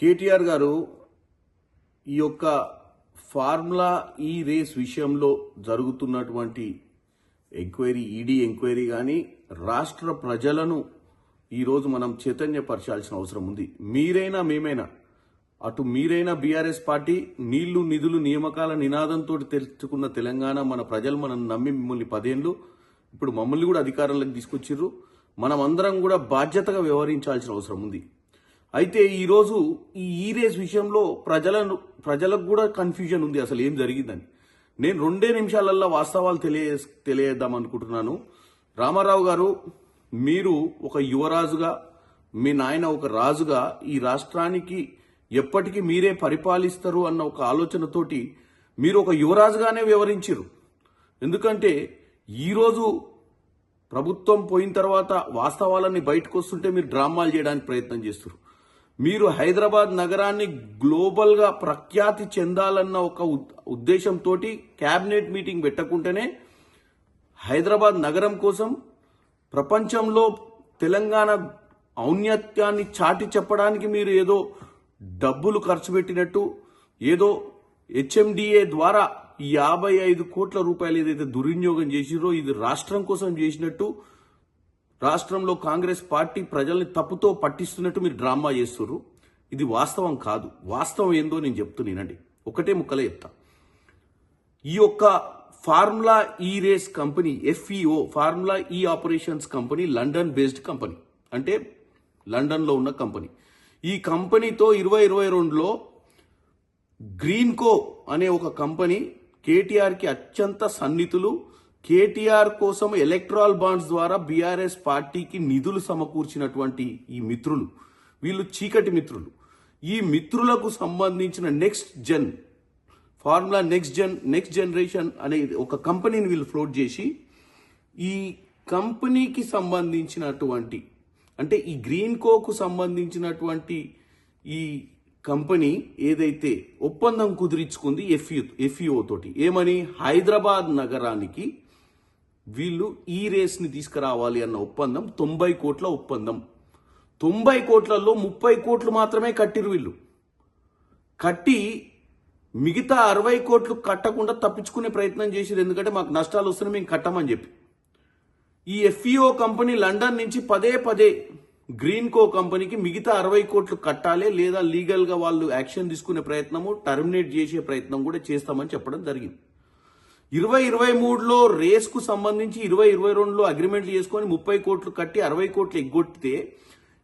కేటీఆర్ గారు ఈ యొక్క ఫార్ములా ఈ రేస్ విషయంలో జరుగుతున్నటువంటి ఎంక్వైరీ ఈడీ ఎంక్వైరీ కానీ రాష్ట్ర ప్రజలను ఈరోజు మనం చైతన్యపరచాల్సిన అవసరం ఉంది. మీరైనా మేమైనా అటు మీరైనా బీఆర్ఎస్ పార్టీ నీళ్లు నిధులు నియామకాల నినాదంతో తెరుచుకున్న తెలంగాణ మన ప్రజలు మనం నమ్మి మిమ్మల్ని 10 ఏళ్ళు ఇప్పుడు మమ్మల్ని కూడా అధికారంలోకి తీసుకొచ్చిర్రు. మనం అందరం కూడా బాధ్యతగా వ్యవహరించాల్సిన అవసరం ఉంది. అయితే ఈరోజు ఈ రేస్ విషయంలో ప్రజలకు కూడా కన్ఫ్యూజన్ ఉంది, అసలు ఏం జరిగిందని. నేను 2 నిమిషాలల్లో వాస్తవాలు తెలియజేద్దాం అనుకుంటున్నాను. రామారావు గారు, మీరు ఒక యువరాజుగా, మీ నాయన ఒక రాజుగా ఈ రాష్ట్రానికి ఎప్పటికీ మీరే పరిపాలిస్తారు అన్న ఒక ఆలోచనతోటి మీరు ఒక యువరాజుగానే వ్యవహరించారు. ఎందుకంటే ఈరోజు ప్రభుత్వం పోయిన తర్వాత వాస్తవాలన్నీ బయటకు వస్తుంటే మీరు డ్రామాలు చేయడానికి ప్రయత్నం చేస్తారు. మీరు హైదరాబాద్ నగరాన్ని గ్లోబల్ గా ప్రఖ్యాతి చెందాలన్న ఒక ఉద్దేశంతో క్యాబినెట్ మీటింగ్ పెట్టకుంటేనే హైదరాబాద్ నగరం కోసం ప్రపంచంలో తెలంగాణ ఔన్నత్యాన్ని చాటి చెప్పడానికి మీరు ఏదో డబ్బులు ఖర్చు పెట్టినట్టు, ఏదో హెచ్ఎండిఏ ద్వారా 55 కోట్ల రూపాయలు ఏదైతే దుర్వినియోగం చేసిరో ఇది రాష్ట్రం కోసం చేసినట్టు, రాష్ట్రంలో కాంగ్రెస్ పార్టీ ప్రజల్ని తప్పుతో పట్టిస్తున్నట్టు మీరు డ్రామా చేస్తున్నారు. ఇది వాస్తవం కాదు. వాస్తవం ఏందో నేను చెప్తున్నానండి, ఒకటే ముక్కలే చెప్తా. ఈ యొక్క ఫార్ములా ఈ రేస్ కంపెనీ FEO ఫార్ములా ఈ operations company London based company, అంటే లండన్లో ఉన్న కంపెనీ. ఈ కంపెనీతో 2022లో గ్రీన్కో అనే ఒక కంపెనీ కేటీఆర్కి అత్యంత సన్నిహితులు, కేటీఆర్ కోసం ఎలక్ట్రాల్ బాండ్స్ ద్వారా బీఆర్ఎస్ పార్టీకి నిధులు సమకూర్చినటువంటి ఈ మిత్రులు, వీళ్ళు చీకటి మిత్రులు. ఈ మిత్రులకు సంబంధించిన ఫార్ములా నెక్స్ట్ జనరేషన్ అనే ఒక కంపెనీని వీళ్ళు ఫ్లోట్ చేసి ఈ కంపెనీకి సంబంధించినటువంటి, అంటే ఈ గ్రీన్కోకు సంబంధించినటువంటి ఈ కంపెనీ ఏదైతే ఒప్పందం కుదిరించుకుంది FEO తోటి, ఏమని, హైదరాబాద్ నగరానికి వీళ్ళు ఈ రేస్ ని తీసుకురావాలి అన్న ఒప్పందం 90 కోట్ల ఒప్పందం. 90 కోట్లలో 30 కోట్లు మాత్రమే కట్టిరు వీళ్ళు. కట్టి మిగతా 60 కోట్లు కట్టకుండా తప్పించుకునే ప్రయత్నం చేసిరు. ఎందుకంటే మాకు నష్టాలు వస్తున్నాయి, మేము కట్టమని చెప్పి. ఈ FEO కంపెనీ లండన్ నుంచి పదే గ్రీన్కో కంపెనీకి మిగతా 60 కోట్లు కట్టాలి, లేదా లీగల్ గా వాళ్ళు యాక్షన్ తీసుకునే ప్రయత్నము, టర్మినేట్ చేసే ప్రయత్నం కూడా చేస్తామని చెప్పడం జరిగింది. 2023లో రేస్ కు సంబంధించి 2022లో అగ్రిమెంట్లు చేసుకొని 30 కోట్లు కట్టి 60 కోట్లు ఎగ్గొట్టితే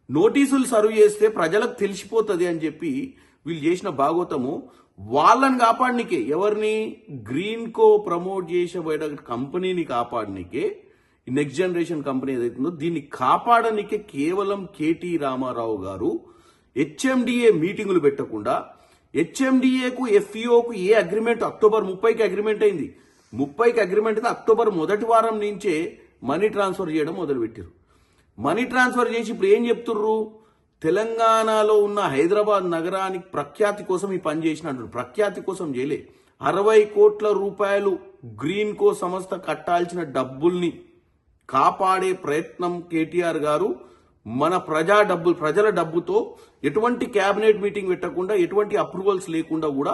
నోటీసులు సర్వ్ చేస్తే ప్రజలకు తెలిసిపోతుంది అని చెప్పి వీళ్ళు చేసిన భాగోతము. వాళ్ళని కాపాడనికే, ఎవరిని, గ్రీన్కో ప్రమోట్ చేసే కంపెనీని కాపాడనికే, నెక్స్ట్ జనరేషన్ కంపెనీ ఏదైతుందో దీన్ని కాపాడనికే కేవలం కేటీ రామారావు గారు హెచ్ఎండిఏ మీటింగులు పెట్టకుండా, హెచ్ఎండిఏకు FEOకు ఏ అగ్రిమెంట్ అక్టోబర్ 30కి అగ్రిమెంట్ అయింది, 30కి అగ్రిమెంట్ అయితే అక్టోబర్ మొదటి వారం నుంచే మనీ ట్రాన్స్ఫర్ చేయడం మొదలుపెట్టారు. మనీ ట్రాన్స్ఫర్ చేసి ఇప్పుడు ఏం చెప్తుర్రు, తెలంగాణలో ఉన్న హైదరాబాద్ నగరానికి ప్రఖ్యాతి కోసం ఈ పని చేసినట్టు. ప్రఖ్యాతి కోసం చేయలే, 60 కోట్ల రూపాయలు గ్రీన్కో సంస్థ కట్టాల్సిన డబ్బుల్ని కాపాడే ప్రయత్నం కేటీఆర్ గారు మన ప్రజల డబ్బుతో ఎటువంటి క్యాబినెట్ మీటింగ్ పెట్టకుండా, ఎటువంటి అప్రూవల్స్ లేకుండా కూడా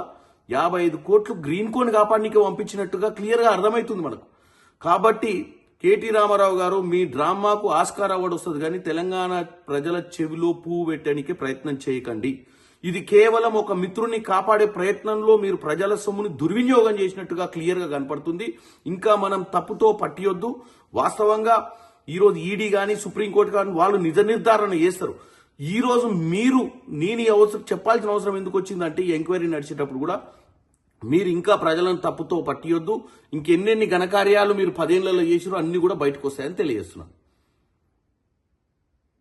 55 కోట్లు గ్రీన్కోని కాపాడనీకి పంపించినట్టుగా క్లియర్ గా అర్థమవుతుంది మనకు. కాబట్టి కేటీ రామారావు గారు, మీ డ్రామాకు ఆస్కార్ అవార్డు వస్తుంది కానీ తెలంగాణ ప్రజల చెవిలో పువ్వు పెట్టడానికి ప్రయత్నం చేయకండి. ఇది కేవలం ఒక మిత్రుని కాపాడే ప్రయత్నంలో మీరు ప్రజల సొమ్ముని దుర్వినియోగం చేసినట్టుగా క్లియర్ గా కనపడుతుంది. ఇంకా మనం తప్పుతో పట్టియొద్దు. వాస్తవంగా ఈరోజు ఈడీ కానీ సుప్రీంకోర్టు కానీ వాళ్ళు నిజ నిర్ధారణ చేస్తారు. ఈ రోజు నేను చెప్పాల్సిన అవసరం ఎందుకు వచ్చిందంటే, ఈ ఎంక్వైరీ నడిచేటప్పుడు కూడా మీరు ఇంకా ప్రజలను తప్పుతో పట్టియొద్దు. ఇంకెన్నెన్ని ఘనకార్యాలు మీరు 10 ఏళ్లలో చేసిరో అన్ని కూడా బయటకు వస్తాయని తెలియజేస్తున్నాను.